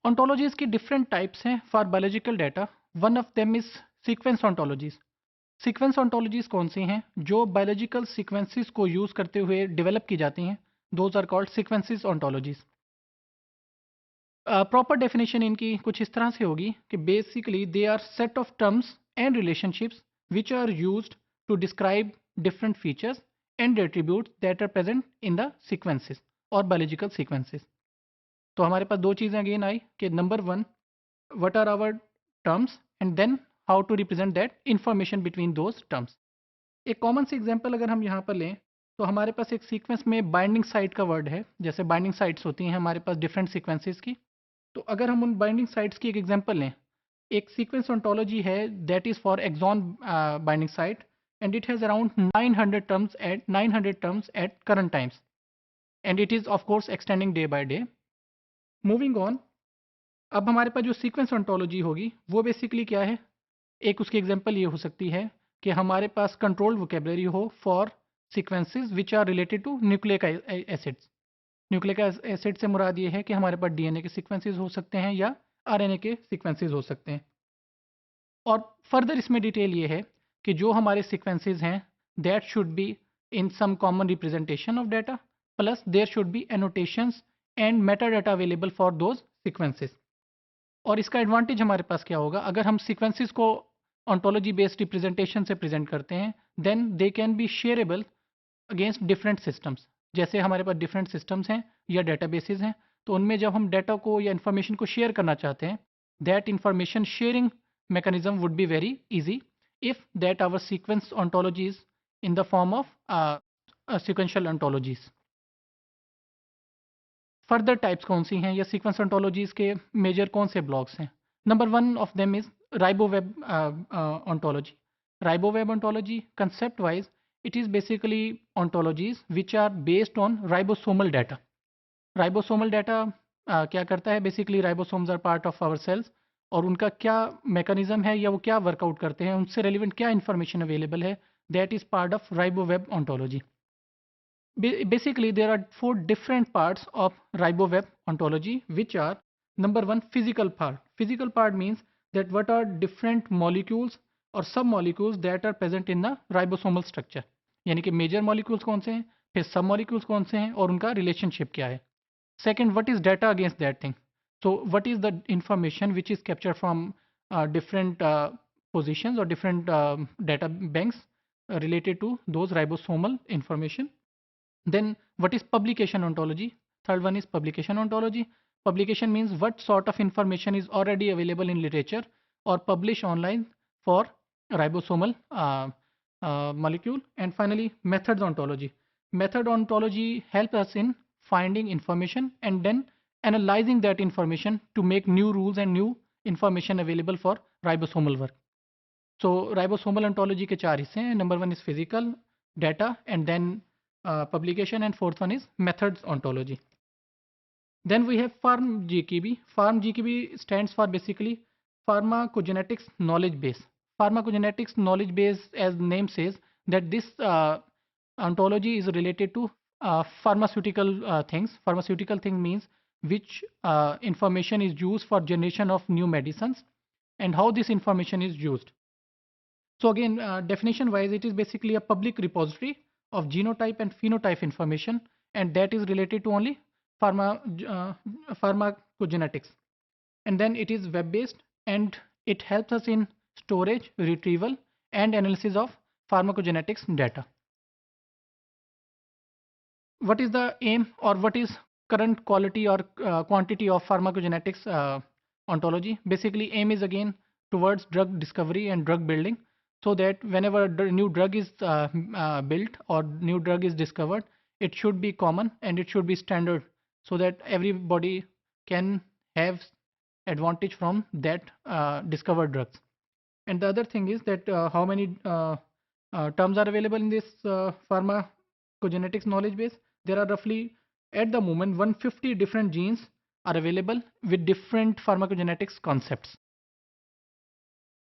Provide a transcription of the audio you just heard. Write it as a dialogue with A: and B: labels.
A: Ontologies की different types हैं for biological data. One of them is sequence ontologies. Sequence ontologies कौन सी हैं जो बायोलॉजिकल सीक्वेंसेस को यूज़ करते हुए डेवलप की जाती हैं? Those are called sequences ontologies. Proper definition इनकी कुछ इस तरह से होगी कि basically they are set of terms and relationships which are used to describe different features and attributes that are present in the sequences और बायोलॉजिकल सीक्वेंसेस. तो हमारे पास दो चीज़ें अगेन आई कि number one, what are our terms, and then how to represent that information between those terms. एक common सी example अगर हम यहाँ पर लें तो हमारे पास एक सीक्वेंस में बाइंडिंग साइट का वर्ड है. जैसे बाइंडिंग साइट्स होती हैं हमारे पास डिफरेंट सीक्वेंसेस की. तो अगर हम उन बाइंडिंग साइट्स की एक एग्जांपल लें, एक सीक्वेंस ontology है that is for exon binding site and it has around 900 terms at current times and it is of course extending day by day. Moving on, अब हमारे पास जो सीक्वेंस ontology होगी वो बेसिकली क्या है? एक उसकी एग्जांपल ये हो सकती है कि हमारे पास कंट्रोल्ड वोकेबलरी हो for sequences which are related to nucleic acids. Nucleic acid से मुराद ये है कि हमारे पास डीएनए के सीक्वेंसेस हो सकते हैं या आरएनए के सीक्वेंसेस हो सकते हैं. और फर्दर इसमें डिटेल ये है कि जो हमारे सीक्वेंसेस हैं that should be in some common representation of data plus there should be annotations and meta data available for those sequences. और इसका एडवांटेज हमारे पास क्या होगा अगर हम सीक्वेंसेस को ontology बेस्ड रिप्रेजेंटेशन से प्रेजेंट करते हैं, then they can be shareable against different systems. जैसे हमारे पास डिफरेंट सिस्टम्स हैं या डेटाबेसेस हैं, तो उनमें जब हम डाटा को या इन्फॉर्मेशन को शेयर करना चाहते हैं, that information sharing mechanism would be very easy if that our sequence ontology is in the form of sequential ontologies. Further types कौन सी हैं या सीक्वेंस ontologies के मेजर कौन से ब्लॉक्स हैं? Number one of them is Riboweb ontology. Riboweb ontology, concept wise, it is basically ontologies which are based on ribosomal data. Ribosomal data क्या करता है? Basically ribosomes are part of our cells और उनका क्या mechanism है या वो क्या वर्कआउट करते हैं, उनसे रेलिवेंट क्या इन्फॉर्मेशन अवेलेबल है, that is part of Riboweb ontology. Basically, there are four different parts of RiboWeb ontology, which are number one, physical part. Physical part means that what are different molecules or sub-molecules that are present in the ribosomal structure. यानी कि major molecules कौन से हैं, फिर sub-molecules कौन से हैं और उनका relationship क्या है. Second, what is data against that thing? So, what is the information which is captured from different positions or different data banks related to those ribosomal information? Then what is publication ontology? Third one is publication ontology. Publication means what sort of information is already available in literature or published online for ribosomal molecule. And finally, methods ontology. Method ontology helps us in finding information and then analyzing that information to make new rules and new information available for ribosomal work. So ribosomal ontology के चार हिस्से हैं. Number one is physical data and then publication, and fourth one is methods ontology. Then we have PharmGKB. PharmGKB stands for basically pharmacogenetics knowledge base. Pharmacogenetics knowledge base, as name says, that this ontology is related to pharmaceutical things. Pharmaceutical thing means which information is used for generation of new medicines and how this information is used. So again, definition wise, it is basically a public repository of genotype and phenotype information, and that is related to only pharmacogenetics. And then it is web based and it helps us in storage, retrieval and analysis of pharmacogenetics data. What is the aim or what is current quality or quantity of pharmacogenetics ontology? Basically, aim is again towards drug discovery and drug building, so that whenever a new drug is built or new drug is discovered, it should be common and it should be standard, so that everybody can have advantage from that discovered drugs. And the other thing is that how many terms are available in this pharmacogenetics knowledge base. There are roughly at the moment 150 different genes are available with different pharmacogenetics concepts.